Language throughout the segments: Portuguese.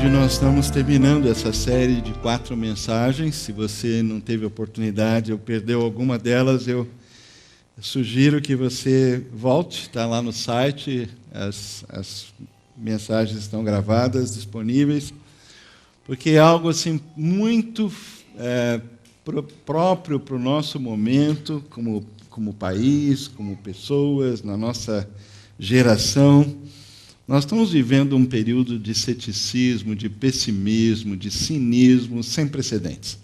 Hoje nós estamos terminando essa série de 4 mensagens. Se você não teve oportunidade ou perdeu alguma delas, eu sugiro que você volte, está lá no site, as mensagens estão gravadas, disponíveis, porque é algo assim muito próprio para o nosso momento, como país, como pessoas, na nossa geração. Nós estamos vivendo um período de ceticismo, de pessimismo, de cinismo sem precedentes.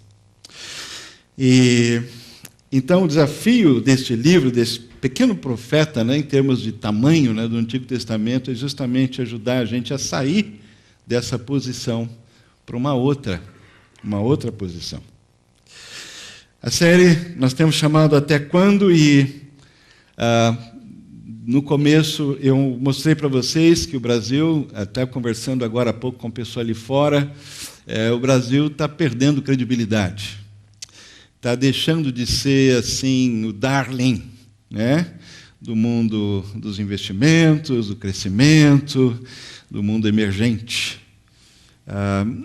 Então, o desafio deste livro, desse pequeno profeta, em termos de tamanho, do Antigo Testamento, é justamente ajudar a gente a sair dessa posição para uma outra posição. A série nós temos chamado Até Quando? No começo, eu mostrei para vocês que o Brasil, até conversando agora há pouco com o pessoal ali fora, o Brasil está perdendo credibilidade. Está deixando de ser assim o darling, do mundo dos investimentos, do crescimento, do mundo emergente.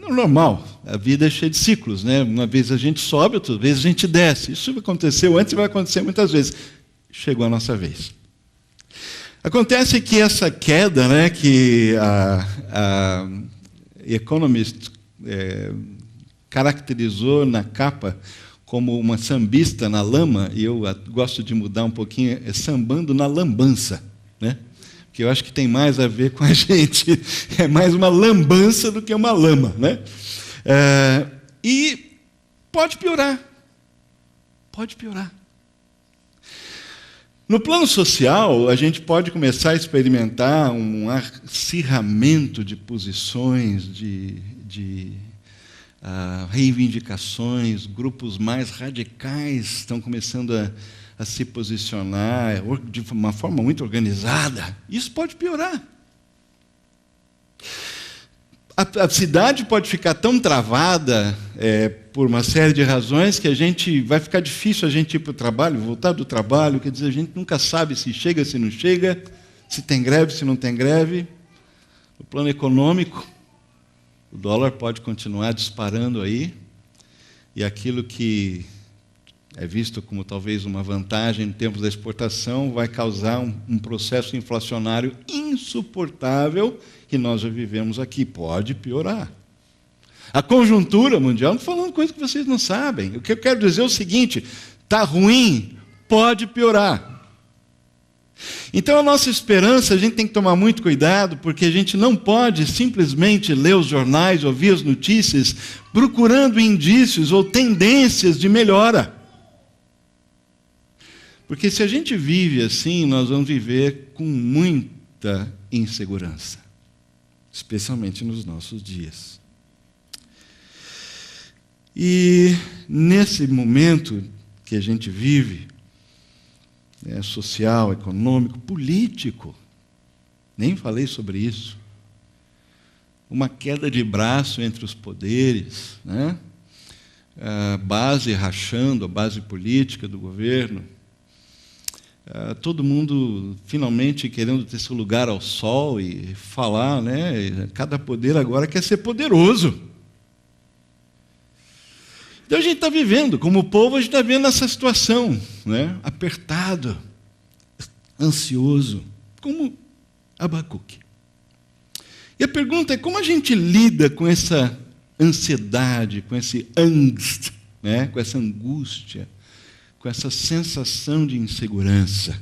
Normal, a vida é cheia de ciclos, Uma vez a gente sobe, outra vez a gente desce. Isso aconteceu antes e vai acontecer muitas vezes. Chegou a nossa vez. Acontece que essa queda, que a Economist caracterizou na capa como uma sambista na lama, e eu gosto de mudar um pouquinho, é sambando na lambança, Porque eu acho que tem mais a ver com a gente, é mais uma lambança do que uma lama, E pode piorar. No plano social, a gente pode começar a experimentar um acirramento de posições, de reivindicações, grupos mais radicais estão começando a se posicionar de uma forma muito organizada. Isso pode piorar. A cidade pode ficar tão travada por uma série de razões que vai ficar difícil a gente ir para o trabalho, voltar do trabalho, quer dizer, a gente nunca sabe se chega, se não chega, se tem greve, se não tem greve. No plano econômico, o dólar pode continuar disparando aí, e aquilo que é visto como talvez uma vantagem em termos da exportação vai causar um processo inflacionário insuportável que nós já vivemos aqui. Pode piorar. A conjuntura mundial, não estou falando coisa que vocês não sabem. O que eu quero dizer é o seguinte: está ruim, pode piorar. Então, a nossa esperança, a gente tem que tomar muito cuidado, porque a gente não pode simplesmente ler os jornais, ouvir as notícias, procurando indícios ou tendências de melhora. Porque se a gente vive assim, nós vamos viver com muita insegurança, especialmente nos nossos dias. E nesse momento que a gente vive, social, econômico, político, nem falei sobre isso, uma queda de braço entre os poderes, a base rachando, a base política do governo, todo mundo finalmente querendo ter seu lugar ao sol e falar, cada poder agora quer ser poderoso. Então a gente está vivendo, como povo, a gente está vendo essa situação, apertado, ansioso, como Abacuque. E a pergunta é: como a gente lida com essa ansiedade, com esse angst, com essa angústia, com essa sensação de insegurança?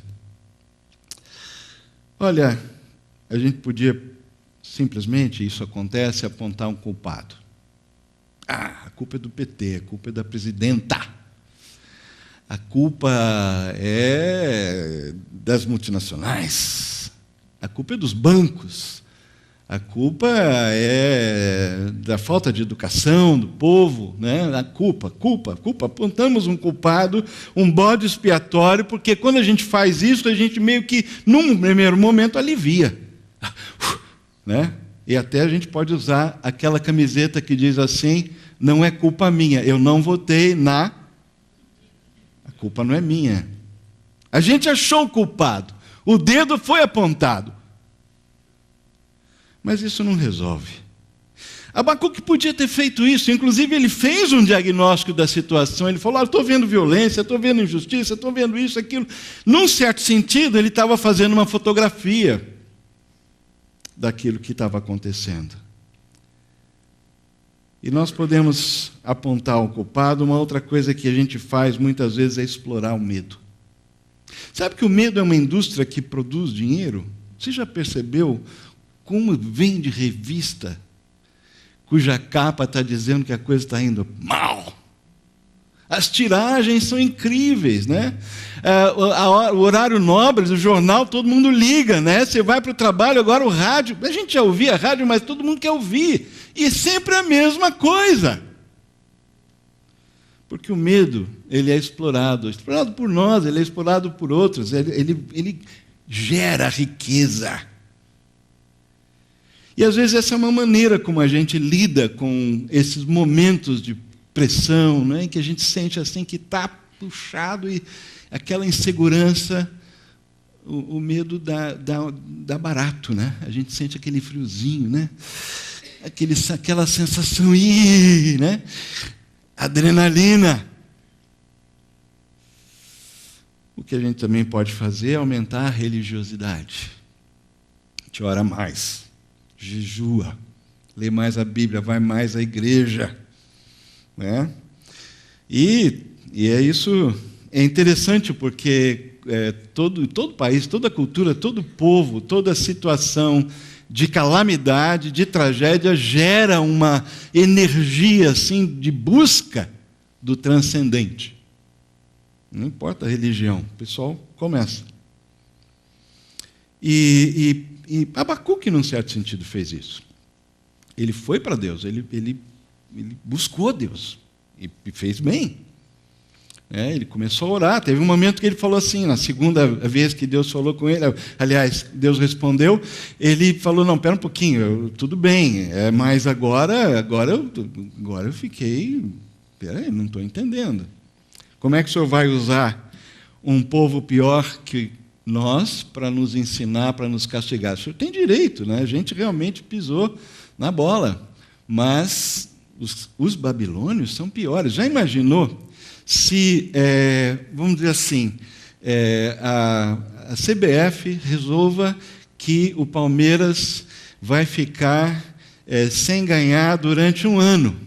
Olha, a gente podia simplesmente, isso acontece, apontar um culpado. A culpa é do PT, a culpa é da presidenta. A culpa é das multinacionais. A culpa é dos bancos. A culpa é da falta de educação do povo, A culpa. Apontamos um culpado, um bode expiatório, porque quando a gente faz isso, a gente meio que, num primeiro momento, alivia. E até a gente pode usar aquela camiseta que diz assim: não é culpa minha, eu não votei na... A culpa não é minha. A gente achou o culpado, o dedo foi apontado. Mas isso não resolve. Abacuque podia ter feito isso, inclusive ele fez um diagnóstico da situação, ele falou, estou vendo violência, estou vendo injustiça, estou vendo isso, aquilo. Num certo sentido, ele estava fazendo uma fotografia daquilo que estava acontecendo. E nós podemos apontar ao culpado. Uma outra coisa que a gente faz muitas vezes é explorar o medo. Sabe que o medo é uma indústria que produz dinheiro? Você já percebeu como vende revista cuja capa está dizendo que a coisa está indo mal? As tiragens são incríveis, né? O horário nobre do jornal, todo mundo liga, né? Você vai para o trabalho, agora o rádio. A gente já ouvia rádio, mas todo mundo quer ouvir. E sempre a mesma coisa. Porque o medo, ele é explorado por nós, ele é explorado por outros, ele gera riqueza. E às vezes essa é uma maneira como a gente lida com esses momentos de pressão, né, em que a gente sente assim que está puxado e aquela insegurança, o medo dá barato, né? A gente sente aquele friozinho, né? Aquela sensação, né? Adrenalina. O que a gente também pode fazer é aumentar a religiosidade. A gente ora mais, jejua, lê mais a Bíblia, vai mais à igreja. Né? E é isso, é interessante porque todo país, toda cultura, todo povo, toda situação de calamidade, de tragédia, gera uma energia assim, de busca do transcendente. Não importa a religião, o pessoal começa. E Abacuque, num certo sentido, fez isso. Ele foi para Deus, ele buscou Deus e fez bem. Ele começou a orar. Teve um momento que ele falou assim, na segunda vez que Deus falou com ele, aliás, Deus respondeu, ele falou, não, espera um pouquinho, tudo bem, mas agora eu fiquei, peraí, não estou entendendo. Como é que o Senhor vai usar um povo pior que nós para nos ensinar, para nos castigar? O Senhor tem direito, né? A gente realmente pisou na bola, mas os babilônios são piores. Já imaginou se, vamos dizer assim, a CBF resolva que o Palmeiras vai ficar sem ganhar durante um ano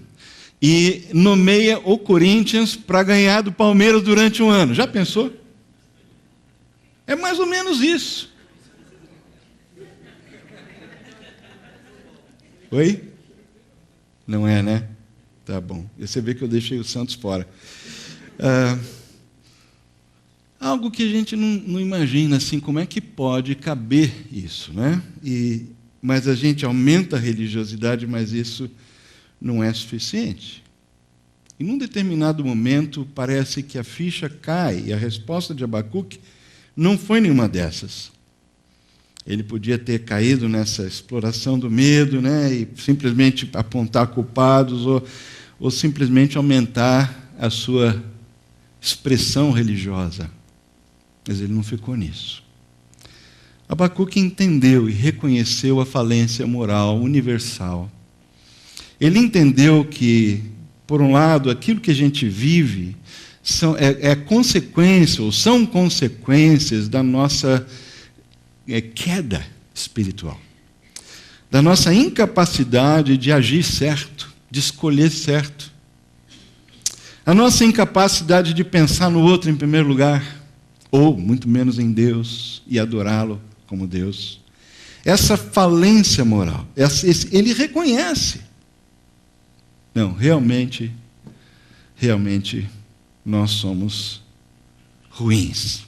e nomeia o Corinthians para ganhar do Palmeiras durante um ano? Já pensou? É mais ou menos isso. Oi? Não é, né? Tá bom. Você vê que eu deixei o Santos fora. Algo que a gente não imagina, assim, como é que pode caber isso, né? Mas a gente aumenta a religiosidade, mas isso não é suficiente. E num determinado momento, parece que a ficha cai, e a resposta de Abacuque não foi nenhuma dessas. Ele podia ter caído nessa exploração do medo, né, e simplesmente apontar culpados, ou simplesmente aumentar a sua expressão religiosa. Mas ele não ficou nisso. Abacuque entendeu e reconheceu a falência moral universal. Ele entendeu que, por um lado, aquilo que a gente vive é consequência, ou são consequências da nossa queda espiritual, da nossa incapacidade de agir certo, de escolher certo, a nossa incapacidade de pensar no outro em primeiro lugar, ou muito menos em Deus e adorá-lo como Deus. Essa falência moral, ele reconhece. Não, realmente nós somos ruins.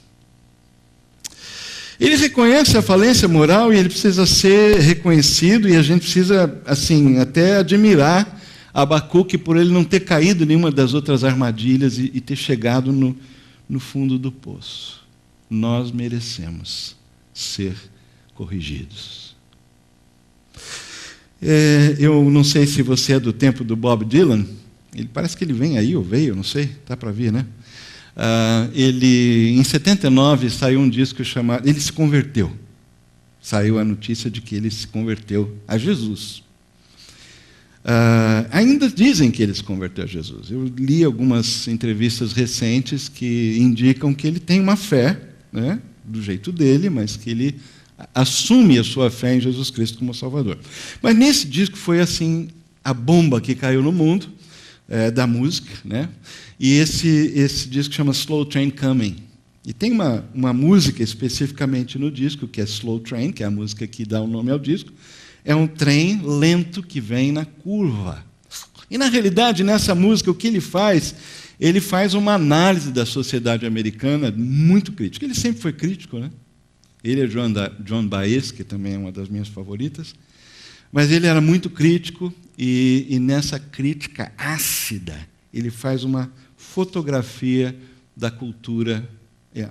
Ele reconhece a falência moral e ele precisa ser reconhecido, e a gente precisa, assim, até admirar Abacuque por ele não ter caído em nenhuma das outras armadilhas e ter chegado no fundo do poço. Nós merecemos ser corrigidos. Eu não sei se você é do tempo do Bob Dylan. Ele parece que ele vem aí, ou veio, não sei, está para vir, né? Em 79 saiu um disco chamado... Ele se converteu. Saiu a notícia de que ele se converteu a Jesus. ainda dizem que ele se converteu a Jesus. Eu li algumas entrevistas recentes que indicam que ele tem uma fé, né, do jeito dele, mas que ele assume a sua fé em Jesus Cristo como Salvador. Mas nesse disco foi assim a bomba que caiu no mundo da música, né? E esse disco chama Slow Train Coming. E tem uma música especificamente no disco, que é Slow Train, que é a música que dá o nome ao disco. É um trem lento que vem na curva. E, na realidade, nessa música, o que ele faz uma análise da sociedade americana muito crítica. Ele sempre foi crítico, né? Ele é John Baez, que também é uma das minhas favoritas. Mas ele era muito crítico e nessa crítica ácida, ele faz uma fotografia da cultura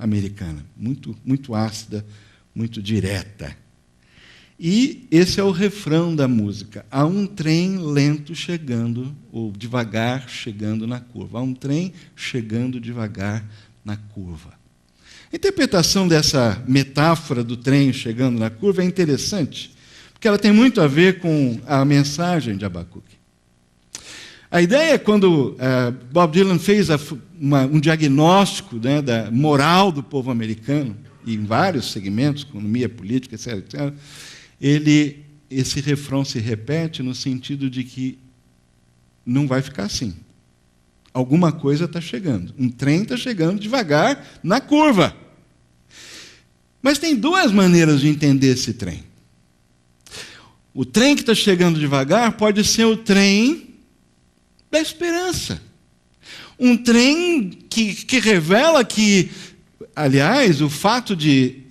americana, muito, muito ácida, muito direta. E esse é o refrão da música. Há um trem lento chegando, ou devagar chegando na curva. Há um trem chegando devagar na curva. A interpretação dessa metáfora do trem chegando na curva é interessante, porque ela tem muito a ver com a mensagem de Abacuque. A ideia é quando Bob Dylan fez um diagnóstico, né, da moral do povo americano, em vários segmentos, economia, política, etc., etc., esse refrão se repete no sentido de que não vai ficar assim. Alguma coisa está chegando. Um trem está chegando devagar na curva. Mas tem duas maneiras de entender esse trem. O trem que está chegando devagar pode ser o trem da esperança. Um trem que revela que, aliás, o fato de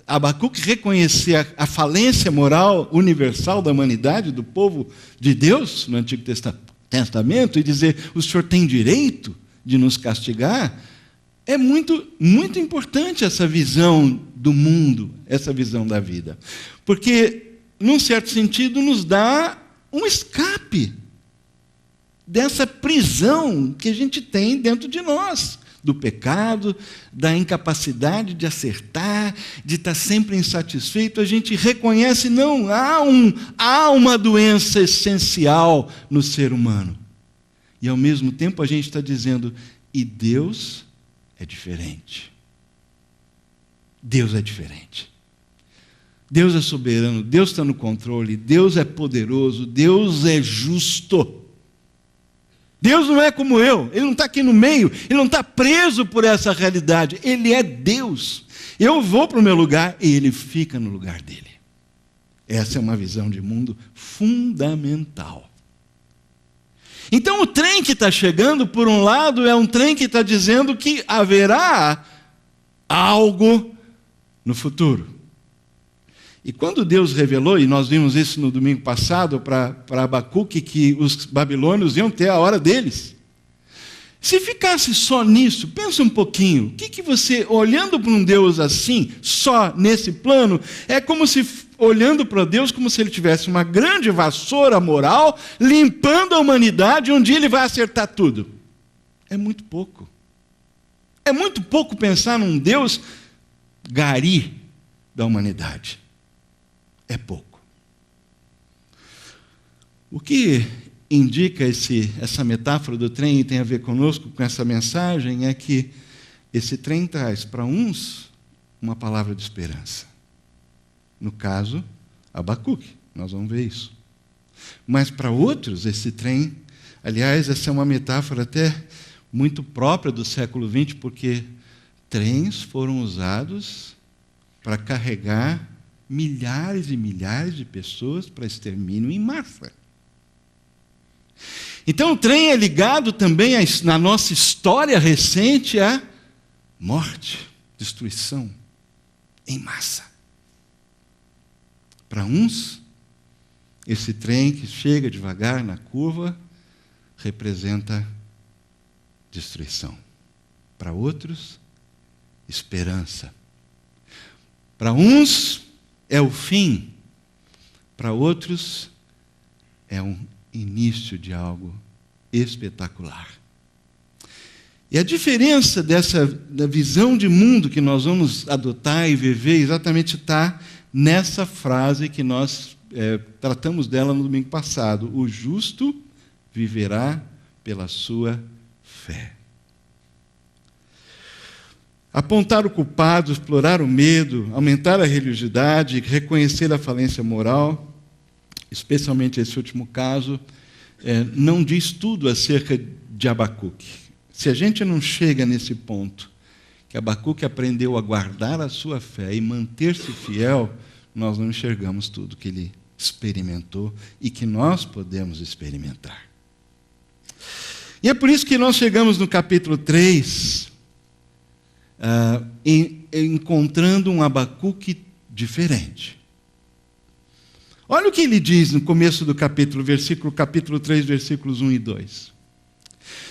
Abacuque reconhecer a falência moral universal da humanidade, do povo de Deus, no Antigo Testamento, e dizer, o Senhor tem direito de nos castigar, é muito, muito importante essa visão do mundo, essa visão da vida. Porque, num certo sentido, nos dá um escape dessa prisão que a gente tem dentro de nós, do pecado, da incapacidade de acertar, de estar sempre insatisfeito. A gente reconhece, não, há uma doença essencial no ser humano. E, ao mesmo tempo, a gente está dizendo, e Deus é diferente. Deus é diferente. Deus é soberano, Deus está no controle, Deus é poderoso, Deus é justo. Deus não é como eu, Ele não está aqui no meio, Ele não está preso por essa realidade, Ele é Deus. Eu vou para o meu lugar e Ele fica no lugar dele. Essa é uma visão de mundo fundamental. Então o trem que está chegando, por um lado, é um trem que está dizendo que haverá algo no futuro. E quando Deus revelou, e nós vimos isso no domingo passado para Abacuque, que os babilônios iam ter a hora deles. Se ficasse só nisso, pensa um pouquinho, o que você, olhando para um Deus assim, só nesse plano, é como se, olhando para Deus, como se Ele tivesse uma grande vassoura moral, limpando a humanidade, e um dia Ele vai acertar tudo. É muito pouco. É muito pouco pensar num Deus gari da humanidade. É pouco. O que indica essa metáfora do trem e tem a ver conosco, com essa mensagem, é que esse trem traz para uns uma palavra de esperança. No caso, Abacuque, nós vamos ver isso. Mas para outros, esse trem, aliás, essa é uma metáfora até muito própria do século XX, porque trens foram usados para carregar milhares e milhares de pessoas para extermínio em massa. Então o trem é ligado também na nossa história recente à morte, destruição em massa. Para uns, esse trem que chega devagar na curva representa destruição. Para outros, esperança. Para uns, é o fim, para outros é um início de algo espetacular. E a diferença da visão de mundo que nós vamos adotar e viver exatamente está nessa frase que nós tratamos dela no domingo passado. O justo viverá pela sua fé. Apontar o culpado, explorar o medo, aumentar a religiosidade, reconhecer a falência moral, especialmente esse último caso, não diz tudo acerca de Abacuque. Se a gente não chega nesse ponto, que Abacuque aprendeu a guardar a sua fé e manter-se fiel, nós não enxergamos tudo que ele experimentou e que nós podemos experimentar. E é por isso que nós chegamos no capítulo 3, encontrando um Abacuque diferente. Olha o que ele diz no começo do capítulo 3, versículos 1 e 2.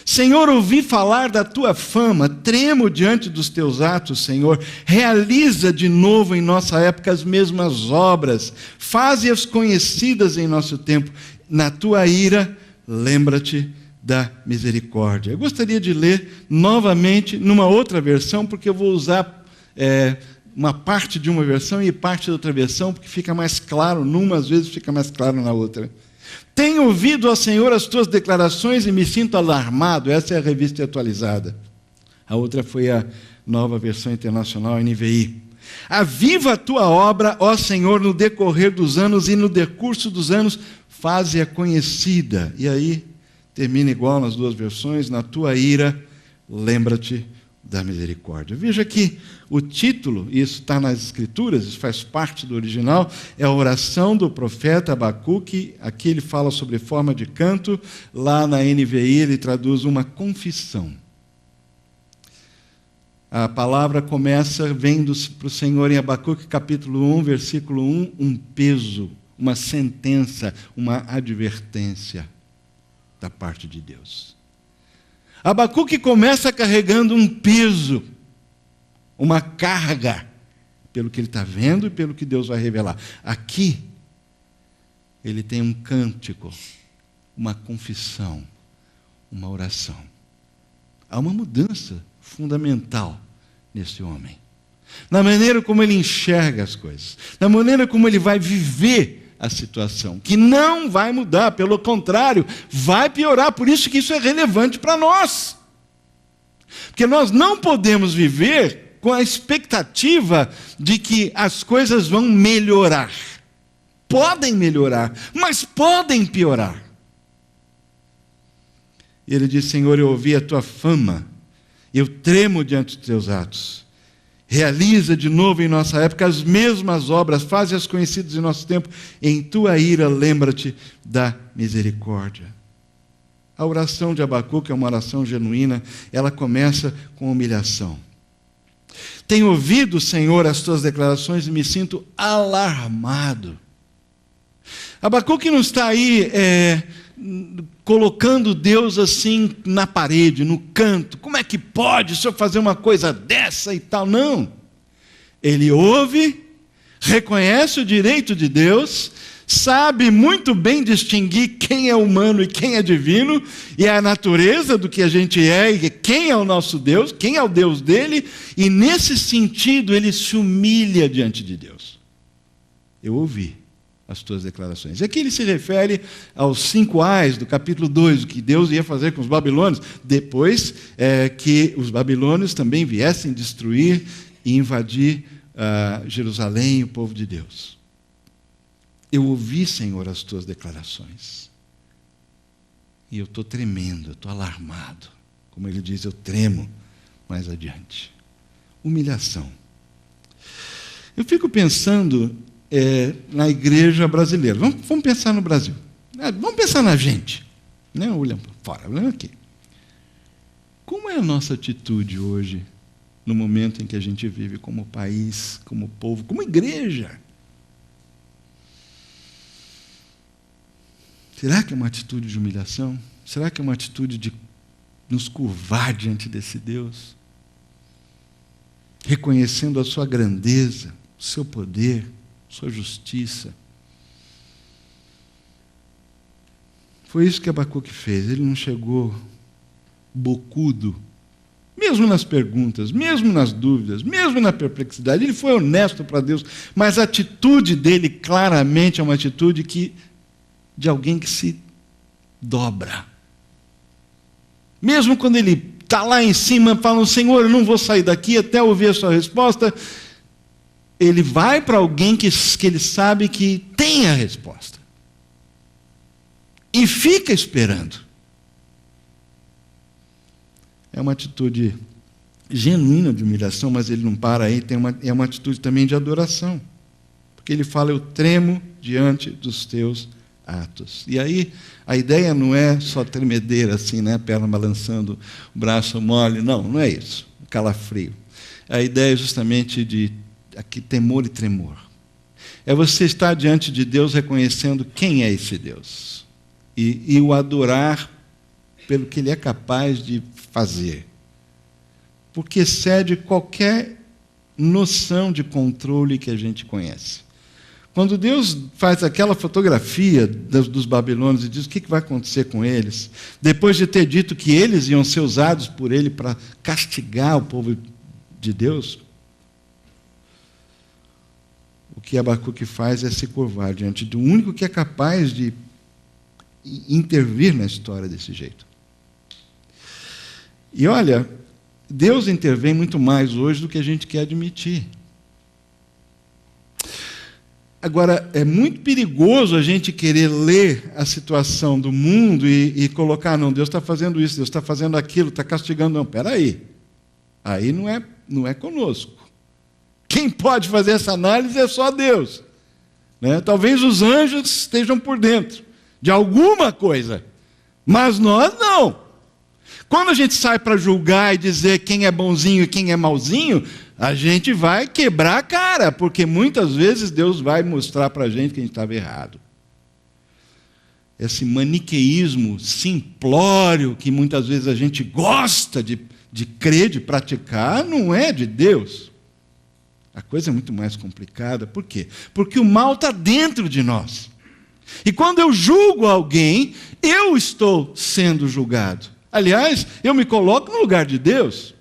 Senhor, ouvi falar da tua fama, tremo diante dos teus atos, Senhor. Realiza de novo em nossa época as mesmas obras, faze-as conhecidas em nosso tempo. Na tua ira, lembra-te da misericórdia. Eu gostaria de ler novamente numa outra versão, porque eu vou usar uma parte de uma versão e parte da outra versão, porque fica mais claro numa, às vezes fica mais claro na outra. Tenho ouvido, ó Senhor, as tuas declarações e me sinto alarmado. Essa é a revista atualizada. A outra foi a nova versão internacional, NVI. Aviva a tua obra, ó Senhor, no decorrer dos anos e no decurso dos anos, faze-a conhecida. E aí, termina igual nas duas versões, na tua ira, lembra-te da misericórdia. Veja que o título, isso está nas Escrituras, isso faz parte do original, é a oração do profeta Abacuque. Aqui ele fala sobre forma de canto, lá na NVI ele traduz uma confissão. A palavra começa, vendo para o Senhor em Abacuque, capítulo 1, versículo 1, um peso, uma sentença, uma advertência da parte de Deus. Abacuque começa carregando um peso, uma carga, pelo que ele está vendo e pelo que Deus vai revelar. Aqui, ele tem um cântico, uma confissão, uma oração. Há uma mudança fundamental nesse homem. Na maneira como ele enxerga as coisas, na maneira como ele vai viver a situação, que não vai mudar, pelo contrário, vai piorar. Por isso que isso é relevante para nós. Porque nós não podemos viver com a expectativa de que as coisas vão melhorar. Podem melhorar, mas podem piorar. E ele diz, Senhor, eu ouvi a tua fama, eu tremo diante dos teus atos. Realiza de novo em nossa época as mesmas obras, faze-as conhecidas em nosso tempo. Em tua ira, lembra-te da misericórdia. A oração de Abacuque é uma oração genuína, ela começa com humilhação. Tenho ouvido, Senhor, as tuas declarações e me sinto alarmado. Abacuque não está aí colocando Deus assim na parede, no canto. Como é que pode o Senhor fazer uma coisa dessa e tal? Não. Ele ouve, reconhece o direito de Deus, sabe muito bem distinguir quem é humano e quem é divino, e a natureza do que a gente é, e quem é o nosso Deus, quem é o Deus dele, e nesse sentido ele se humilha diante de Deus. Eu ouvi as tuas declarações. E aqui ele se refere aos 5 ais do capítulo 2, o que Deus ia fazer com os babilônios, depois que os babilônios também viessem destruir e invadir Jerusalém e o povo de Deus. Eu ouvi, Senhor, as tuas declarações. E eu estou tremendo, eu estou alarmado. Como ele diz, eu tremo mais adiante. Humilhação. Eu fico pensando na igreja brasileira. Vamos pensar no Brasil. Vamos pensar na gente. Não olhando para fora, olhando aqui. Como é a nossa atitude hoje, no momento em que a gente vive como país, como povo, como igreja? Será que é uma atitude de humilhação? Será que é uma atitude de nos curvar diante desse Deus? Reconhecendo a sua grandeza, o seu poder, sua justiça. Foi isso que Abacuque fez. Ele não chegou bocudo mesmo nas perguntas, mesmo nas dúvidas, mesmo na perplexidade. Ele foi honesto para Deus, mas a atitude dele claramente é uma atitude de alguém que se dobra. Mesmo quando ele está lá em cima falando, Senhor, eu não vou sair daqui até ouvir a sua resposta, ele vai para alguém que ele sabe que tem a resposta. E fica esperando. É uma atitude genuína de humilhação, mas ele não para aí, é uma atitude também de adoração. Porque ele fala, eu tremo diante dos teus atos. E aí, a ideia não é só tremedeira assim, né? Perna balançando, o braço mole. Não é isso. Calafrio. A ideia é justamente de aqui, temor e tremor. É você estar diante de Deus reconhecendo quem é esse Deus. E o adorar pelo que Ele é capaz de fazer. Porque excede qualquer noção de controle que a gente conhece. Quando Deus faz aquela fotografia dos babilônios e diz o que vai acontecer com eles, depois de ter dito que eles iam ser usados por Ele para castigar o povo de Deus, o que Abacuque faz é se curvar diante do único que é capaz de intervir na história desse jeito. E olha, Deus intervém muito mais hoje do que a gente quer admitir. Agora, é muito perigoso a gente querer ler a situação do mundo e colocar, não, Deus está fazendo isso, Deus está fazendo aquilo, está castigando. Não, espera aí. Aí não é conosco. Quem pode fazer essa análise é só Deus. Né? Talvez os anjos estejam por dentro de alguma coisa, mas nós não. Quando a gente sai para julgar e dizer quem é bonzinho e quem é malzinho, a gente vai quebrar a cara, porque muitas vezes Deus vai mostrar para a gente que a gente estava errado. Esse maniqueísmo simplório que muitas vezes a gente gosta de crer, de praticar, não é de Deus. A coisa é muito mais complicada. Por quê? Porque o mal está dentro de nós. E quando eu julgo alguém, eu estou sendo julgado. Aliás, eu me coloco no lugar de Deus.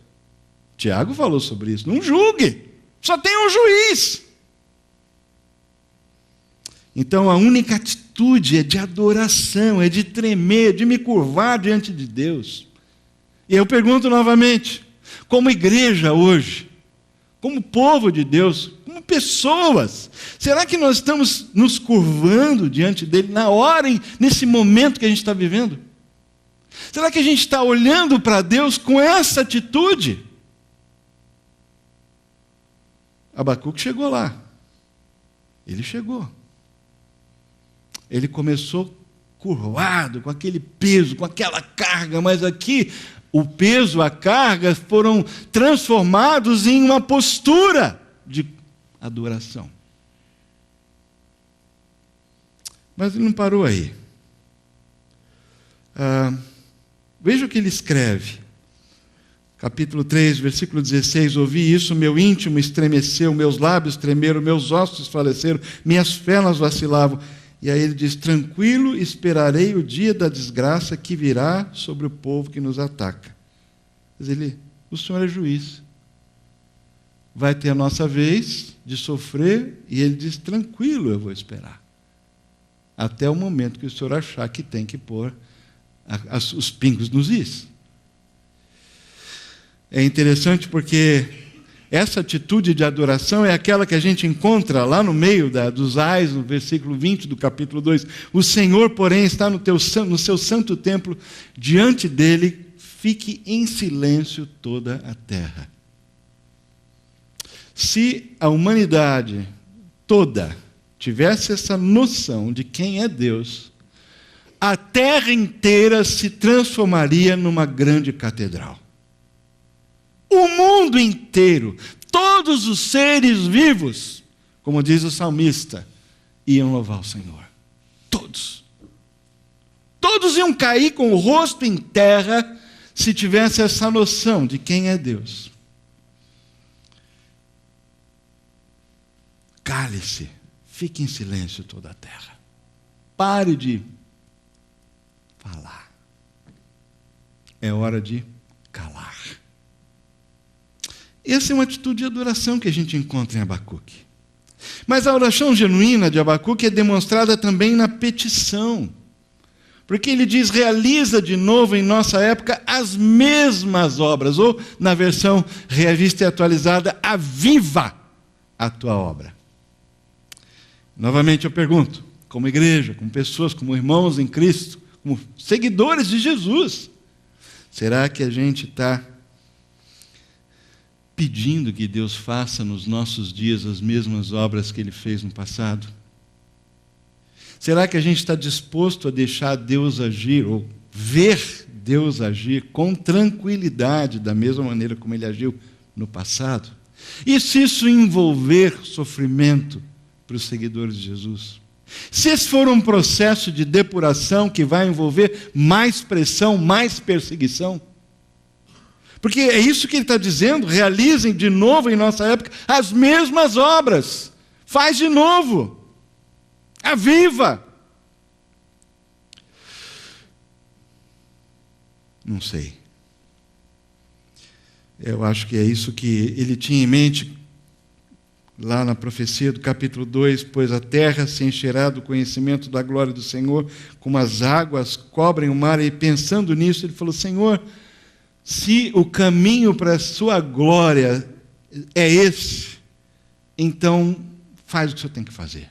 Tiago falou sobre isso. Não julgue, só tem um juiz. Então a única atitude é de adoração, é de tremer, de me curvar diante de Deus. E eu pergunto novamente, como igreja hoje, como povo de Deus, como pessoas, será que nós estamos nos curvando diante dele na hora, nesse momento que a gente está vivendo? Será que a gente está olhando para Deus com essa atitude? Abacuque chegou lá. Ele chegou. Ele começou curvado, com aquele peso, com aquela carga, mas aqui o peso, a carga foram transformados em uma postura de adoração. Mas ele não parou aí. Veja o que ele escreve. Capítulo 3, versículo 16. Ouvi isso, meu íntimo estremeceu, meus lábios tremeram, meus ossos faleceram, minhas pernas vacilavam. E aí ele diz, tranquilo esperarei o dia da desgraça que virá sobre o povo que nos ataca. Mas o Senhor é juiz. Vai ter a nossa vez de sofrer, e ele diz, tranquilo eu vou esperar. Até o momento que o Senhor achar que tem que pôr os pingos nos is. É interessante porque essa atitude de adoração é aquela que a gente encontra lá no meio dos ais, no versículo 20 do capítulo 2. O Senhor, porém, está no seu santo templo, diante dele, fique em silêncio toda a terra. Se a humanidade toda tivesse essa noção de quem é Deus, a terra inteira se transformaria numa grande catedral. O mundo inteiro, todos os seres vivos, como diz o salmista, iam louvar o Senhor. Todos. Todos iam cair com o rosto em terra se tivesse essa noção de quem é Deus. Cale-se, fique em silêncio toda a terra. Pare de falar. É hora de calar. Essa é uma atitude de adoração que a gente encontra em Abacuque. Mas a oração genuína de Abacuque é demonstrada também na petição. Porque ele diz, realiza de novo em nossa época as mesmas obras. Ou, na versão revista e atualizada, aviva a tua obra. Novamente eu pergunto, como igreja, como pessoas, como irmãos em Cristo, como seguidores de Jesus, será que a gente está pedindo que Deus faça nos nossos dias as mesmas obras que Ele fez no passado? Será que a gente está disposto a deixar Deus agir, ou ver Deus agir com tranquilidade, da mesma maneira como Ele agiu no passado? E se isso envolver sofrimento para os seguidores de Jesus? Se esse for um processo de depuração que vai envolver mais pressão, mais perseguição? Porque é isso que ele está dizendo, realizem de novo em nossa época as mesmas obras. Faz de novo. Aviva. Não sei. Eu acho que é isso que ele tinha em mente lá na profecia do capítulo 2, pois a terra se encherá do conhecimento da glória do Senhor, como as águas cobrem o mar. E pensando nisso, ele falou, Senhor, se o caminho para a sua glória é esse, então faz o que o Senhor tem que fazer.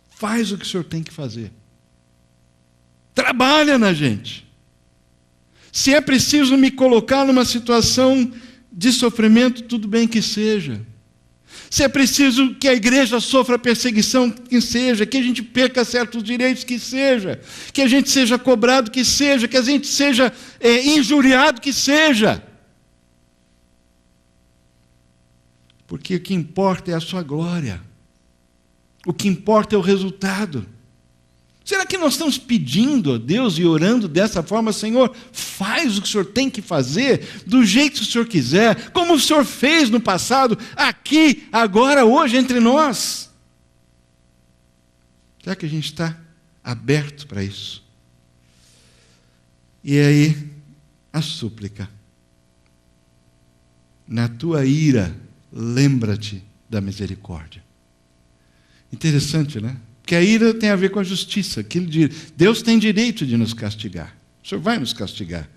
Faz o que o Senhor tem que fazer. Trabalha na gente. Se é preciso me colocar numa situação de sofrimento, tudo bem que seja. Se é preciso que a igreja sofra perseguição, que seja, que a gente perca certos direitos, que seja, que a gente seja cobrado, que seja, que a gente seja injuriado, que seja. Porque o que importa é a sua glória. O que importa é o resultado. Será que nós estamos pedindo a Deus e orando dessa forma, Senhor, faz o que o Senhor tem que fazer, do jeito que o Senhor quiser, como o Senhor fez no passado, aqui, agora, hoje, entre nós? Será que a gente está aberto para isso? E aí, a súplica. Na tua ira, lembra-te da misericórdia. Interessante, né? Porque a ira tem a ver com a justiça. Deus tem direito de nos castigar. O Senhor vai nos castigar.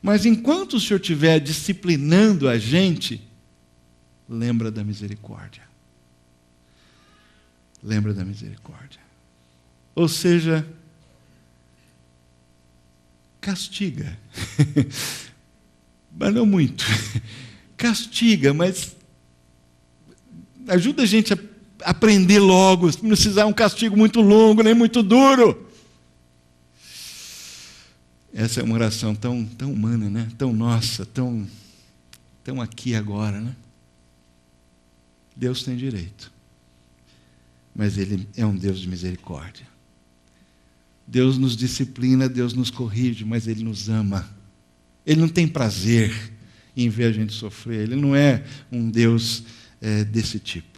Mas enquanto o Senhor estiver disciplinando a gente, lembra da misericórdia. Lembra da misericórdia. Ou seja, castiga. Mas não muito. Castiga, mas ajuda a gente a aprender logo, não precisar um castigo muito longo, nem muito duro. Essa é uma oração tão humana, né? Tão nossa, tão aqui agora, né? Deus tem direito, mas Ele é um Deus de misericórdia. Deus nos disciplina, Deus nos corrige, mas Ele nos ama. Ele não tem prazer em ver a gente sofrer. Ele não é um Deus desse tipo.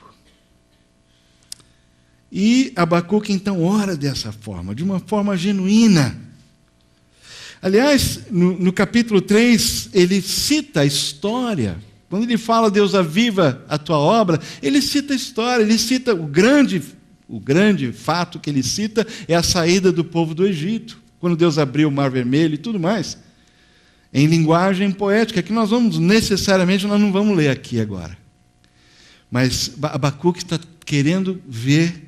E Abacuque então ora dessa forma, de uma forma genuína. Aliás, no capítulo 3, ele cita a história. Quando ele fala, Deus aviva a tua obra, ele cita a história, ele cita o grande fato que ele cita é a saída do povo do Egito, quando Deus abriu o Mar Vermelho e tudo mais, em linguagem poética, que nós não vamos ler aqui agora. Mas Abacuque está querendo ver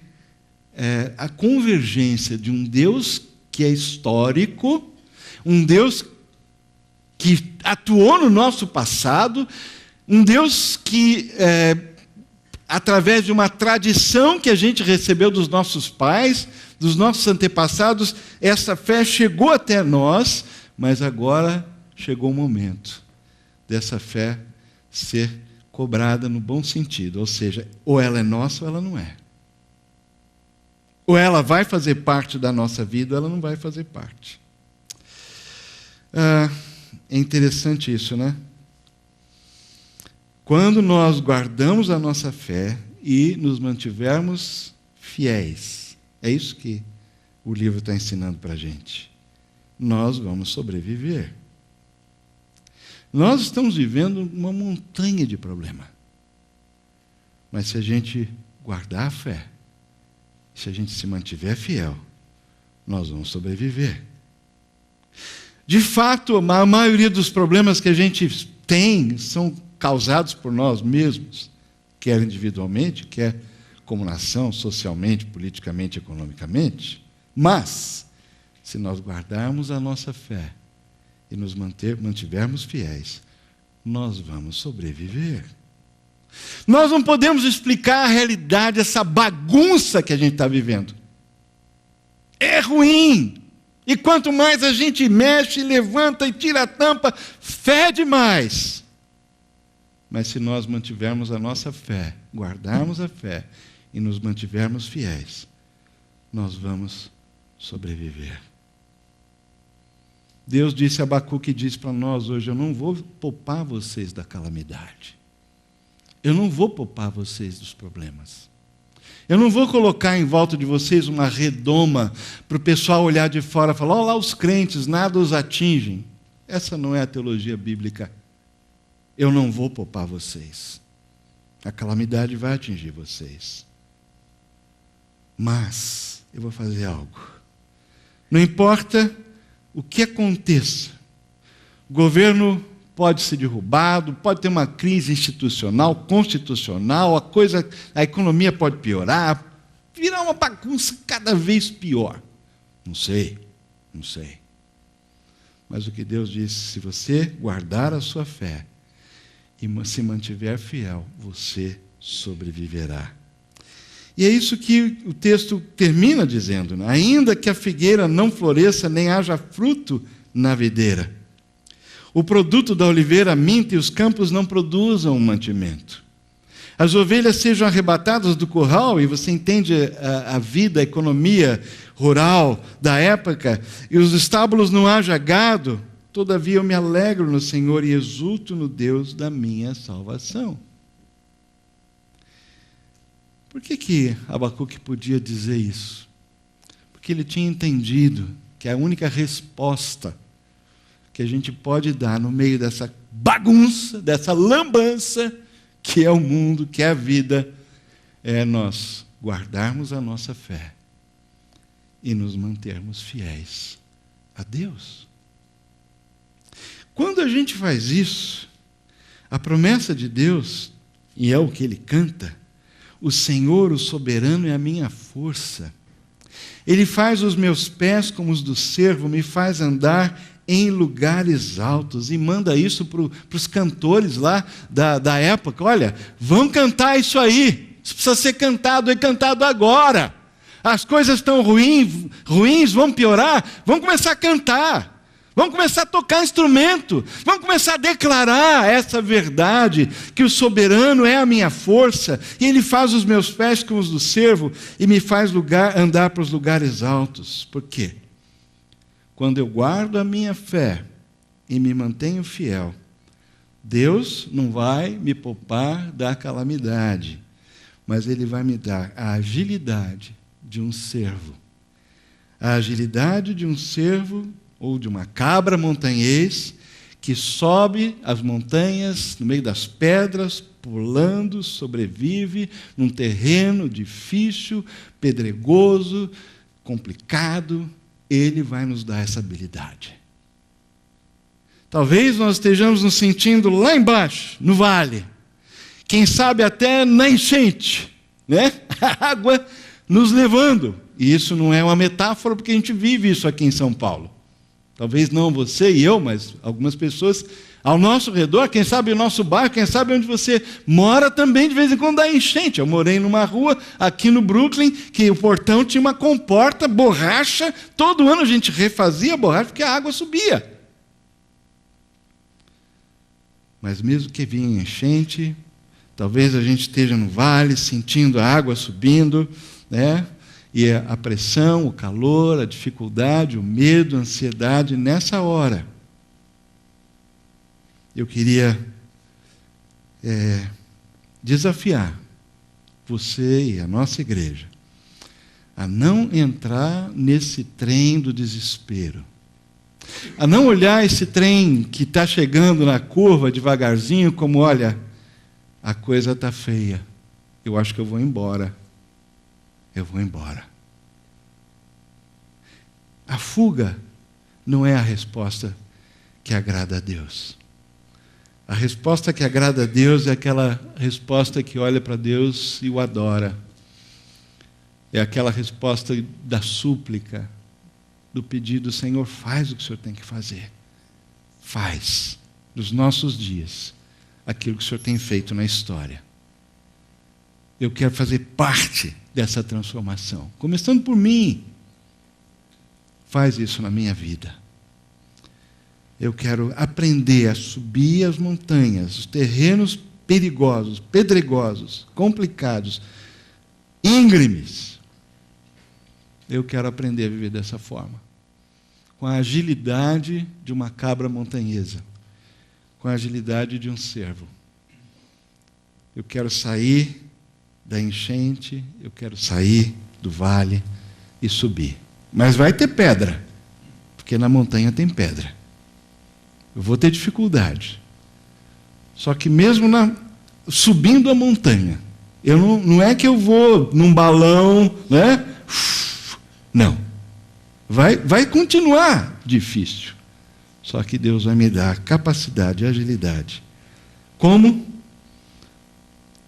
a convergência de um Deus que é histórico, um Deus que atuou no nosso passado, um Deus que, através de uma tradição que a gente recebeu dos nossos pais, dos nossos antepassados, essa fé chegou até nós, mas agora chegou o momento dessa fé ser cobrada no bom sentido, ou seja, ou ela é nossa ou ela não é. Ou ela vai fazer parte da nossa vida, ou ela não vai fazer parte. É interessante isso, né? Quando nós guardamos a nossa fé e nos mantivermos fiéis, é isso que o livro está ensinando para a gente. Nós vamos sobreviver. Nós estamos vivendo uma montanha de problema. Mas se a gente guardar a fé, se a gente se mantiver fiel, nós vamos sobreviver. De fato, a maioria dos problemas que a gente tem são causados por nós mesmos, quer individualmente, quer como nação, socialmente, politicamente, economicamente. Mas, se nós guardarmos a nossa fé e nos mantivermos fiéis, nós vamos sobreviver. Nós não podemos explicar a realidade, essa bagunça que a gente está vivendo. É ruim. E quanto mais a gente mexe, levanta e tira a tampa, fede mais. Mas se nós mantivermos a nossa fé, guardarmos a fé e nos mantivermos fiéis, nós vamos sobreviver. Deus disse a Abacuque, diz para nós hoje: eu não vou poupar vocês da calamidade. Eu não vou poupar vocês dos problemas. Eu não vou colocar em volta de vocês uma redoma para o pessoal olhar de fora e falar: olha lá os crentes, nada os atingem. Essa não é a teologia bíblica. Eu não vou poupar vocês. A calamidade vai atingir vocês. Mas eu vou fazer algo. Não importa o que aconteça, o governo pode ser derrubado, pode ter uma crise institucional, constitucional, a economia pode piorar, virar uma bagunça cada vez pior. Não sei. Mas o que Deus disse: se você guardar a sua fé e se mantiver fiel, você sobreviverá. E é isso que o texto termina dizendo, né? Ainda que a figueira não floresça, nem haja fruto na videira, o produto da oliveira minta e os campos não produzam mantimento. As ovelhas sejam arrebatadas do curral, e você entende a vida, a economia rural da época, e os estábulos não haja gado, todavia eu me alegro no Senhor e exulto no Deus da minha salvação. Por que Abacuque podia dizer isso? Porque ele tinha entendido que a única resposta que a gente pode dar no meio dessa bagunça, dessa lambança, que é o mundo, que é a vida, é nós guardarmos a nossa fé e nos mantermos fiéis a Deus. Quando a gente faz isso, a promessa de Deus, e é o que ele canta: o Senhor, o soberano, é a minha força. Ele faz os meus pés como os do cervo, me faz andar em lugares altos. E manda isso para os cantores lá da época: olha, vão cantar isso aí. Isso precisa ser cantado, é cantado agora. As coisas estão ruins, vão piorar, vamos começar a cantar. Vamos começar a tocar instrumento. Vamos começar a declarar essa verdade, que o soberano é a minha força, e ele faz os meus pés como os do cervo, e me faz andar para os lugares altos. Por quê? Quando eu guardo a minha fé e me mantenho fiel, Deus não vai me poupar da calamidade, mas Ele vai me dar a agilidade de um cervo. A agilidade de um cervo ou de uma cabra montanhês que sobe as montanhas no meio das pedras, pulando, sobrevive num terreno difícil, pedregoso, complicado. Ele vai nos dar essa habilidade. Talvez nós estejamos nos sentindo lá embaixo, no vale, quem sabe até na enchente, né? A água nos levando. E isso não é uma metáfora, porque a gente vive isso aqui em São Paulo. Talvez não você e eu, mas algumas pessoas ao nosso redor, quem sabe o nosso bairro, quem sabe onde você mora também, de vez em quando dá enchente. Eu morei numa rua aqui no Brooklyn, que o portão tinha uma comporta, borracha, todo ano a gente refazia a borracha porque a água subia. Mas mesmo que vinha enchente, talvez a gente esteja no vale, sentindo a água subindo, né? E a pressão, o calor, a dificuldade, o medo, a ansiedade, nessa hora, eu queria desafiar você e a nossa igreja a não entrar nesse trem do desespero, A não olhar esse trem que está chegando na curva devagarzinho como, olha, a coisa está feia. Eu acho que eu vou embora. Eu vou embora. A fuga não é a resposta que agrada a Deus. A resposta que agrada a Deus é aquela resposta que olha para Deus e o adora. É aquela resposta da súplica, do pedido: Senhor, faz o que o Senhor tem que fazer. Faz, nos nossos dias, aquilo que o Senhor tem feito na história. Eu quero fazer parte dessa transformação, começando por mim. Faz isso na minha vida. Eu quero aprender a subir as montanhas, os terrenos perigosos, pedregosos, complicados, íngremes. Eu quero aprender a viver dessa forma. Com a agilidade de uma cabra montanhesa. Com a agilidade de um cervo. Eu quero sair da enchente, eu quero sair do vale e subir. Mas vai ter pedra, porque na montanha tem pedra. Eu vou ter dificuldade. Só que mesmo subindo a montanha, não é que eu vou num balão, né? Não. Vai continuar difícil. Só que Deus vai me dar capacidade e agilidade. Como?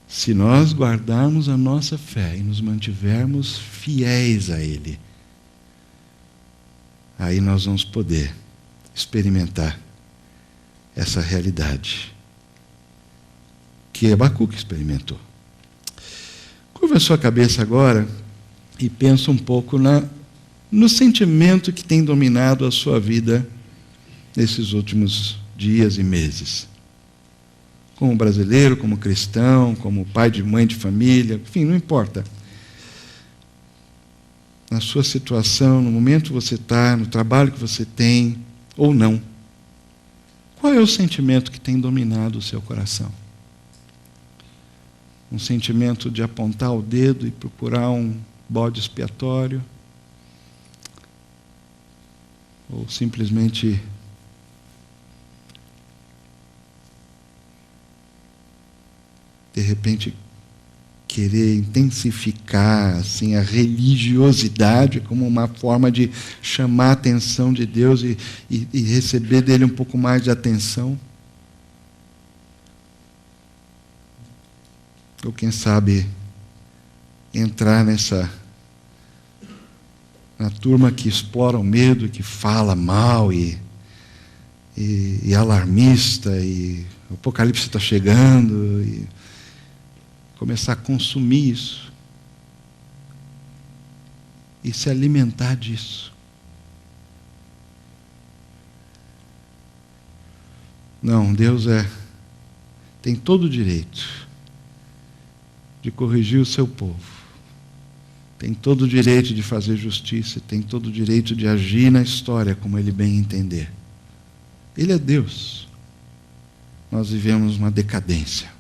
Se nós guardarmos a nossa fé e nos mantivermos fiéis a Ele, aí nós vamos poder experimentar essa realidade que Abacuque experimentou. Curva a sua cabeça agora e pensa um pouco no sentimento que tem dominado a sua vida nesses últimos dias e meses. Como brasileiro, como cristão, como pai de mãe de família, enfim, não importa. Na sua situação, no momento que você está, no trabalho que você tem, ou não. Qual é o sentimento que tem dominado o seu coração? Um sentimento de apontar o dedo e procurar um bode expiatório? Ou simplesmente de repente querer intensificar assim, a religiosidade como uma forma de chamar a atenção de Deus e receber dele um pouco mais de atenção? Ou quem sabe entrar na turma que explora o medo, que fala mal e alarmista, e o Apocalipse está chegando, e começar a consumir isso e se alimentar disso. Não, Deus tem todo o direito de corrigir o seu povo, tem todo o direito de fazer justiça, tem todo o direito de agir na história como Ele bem entender. Ele é Deus. Nós vivemos uma decadência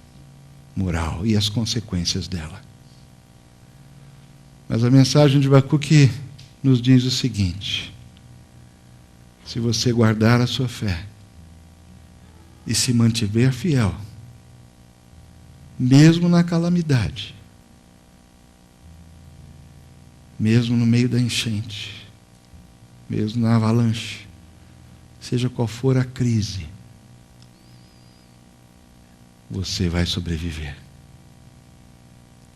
moral e as consequências dela. Mas a mensagem de Abacuque nos diz o seguinte: se você guardar a sua fé e se mantiver fiel, mesmo na calamidade, mesmo no meio da enchente, mesmo na avalanche, seja qual for a crise, você vai sobreviver.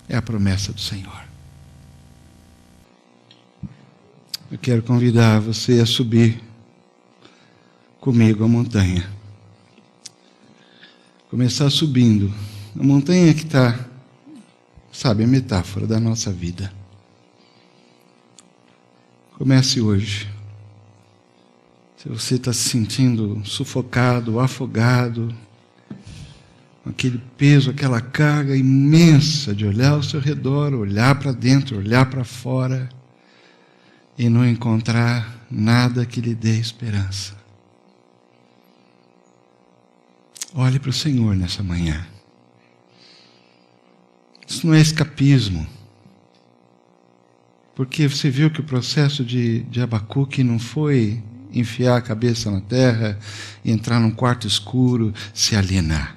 É a promessa do Senhor. Eu quero convidar você a subir comigo a montanha. Começar subindo. A montanha que está, sabe, a metáfora da nossa vida. Comece hoje. Se você está se sentindo sufocado, afogado, aquele peso, aquela carga imensa de olhar ao seu redor, olhar para dentro, olhar para fora e não encontrar nada que lhe dê esperança. Olhe para o Senhor nessa manhã. Isso não é escapismo. Porque você viu que o processo de Abacuque não foi enfiar a cabeça na terra, entrar num quarto escuro, se alienar.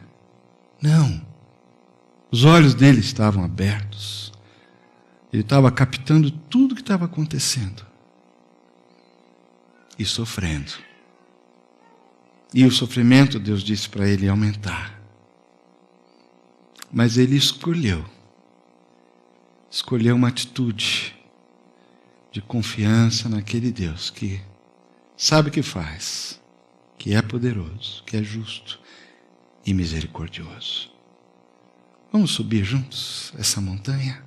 Não. Os olhos dele estavam abertos. Ele estava captando tudo o que estava acontecendo. E sofrendo. E o sofrimento, Deus disse para ele, ia aumentar. Mas ele escolheu uma atitude de confiança naquele Deus que sabe o que faz, que é poderoso, que é justo e misericordioso. Vamos subir juntos essa montanha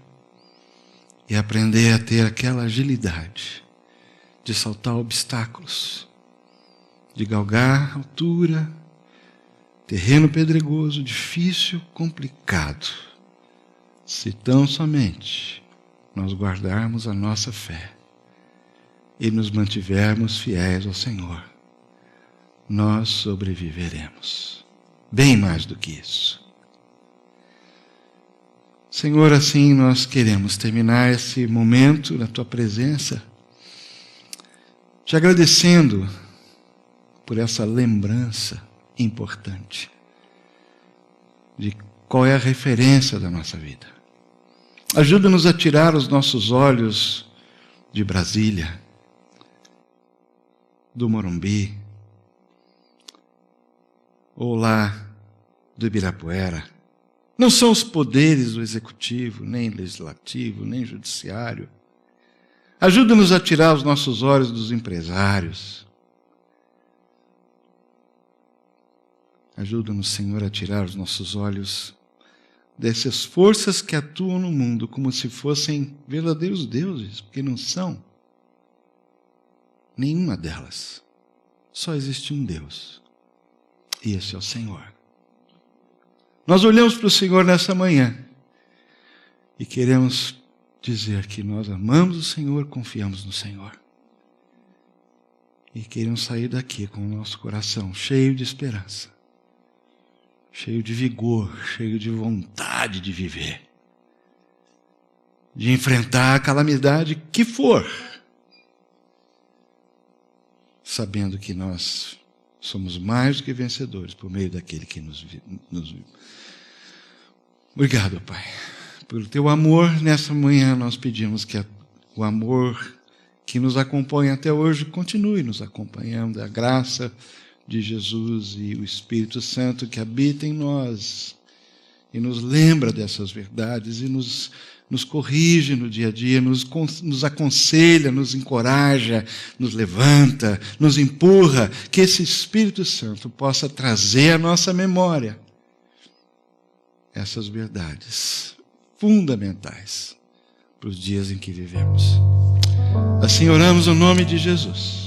e aprender a ter aquela agilidade de saltar obstáculos, de galgar altura, terreno pedregoso, difícil, complicado, se tão somente nós guardarmos a nossa fé e nos mantivermos fiéis ao Senhor, nós sobreviveremos. Bem mais do que isso. Senhor, assim nós queremos terminar esse momento na Tua presença, te agradecendo por essa lembrança importante de qual é a referência da nossa vida. Ajuda-nos a tirar os nossos olhos de Brasília, do Morumbi, ou lá do Ibirapuera. Não são os poderes do executivo, nem legislativo, nem judiciário. Ajuda-nos a tirar os nossos olhos dos empresários. Ajuda-nos, Senhor, a tirar os nossos olhos dessas forças que atuam no mundo como se fossem verdadeiros deuses, porque não são. Nenhuma delas. Só existe um Deus. E esse é o Senhor. Nós olhamos para o Senhor nessa manhã e queremos dizer que nós amamos o Senhor, confiamos no Senhor. E queremos sair daqui com o nosso coração cheio de esperança, cheio de vigor, cheio de vontade de viver, de enfrentar a calamidade que for, sabendo que nós somos mais do que vencedores por meio daquele que nos viu. Obrigado, Pai. Pelo Teu amor, nessa manhã nós pedimos que o amor que nos acompanha até hoje continue nos acompanhando, a graça de Jesus e o Espírito Santo que habita em nós e nos lembra dessas verdades e nos corrige no dia a dia, nos aconselha, nos encoraja, nos levanta, nos empurra, que esse Espírito Santo possa trazer à nossa memória essas verdades fundamentais para os dias em que vivemos. Assim oramos no nome de Jesus.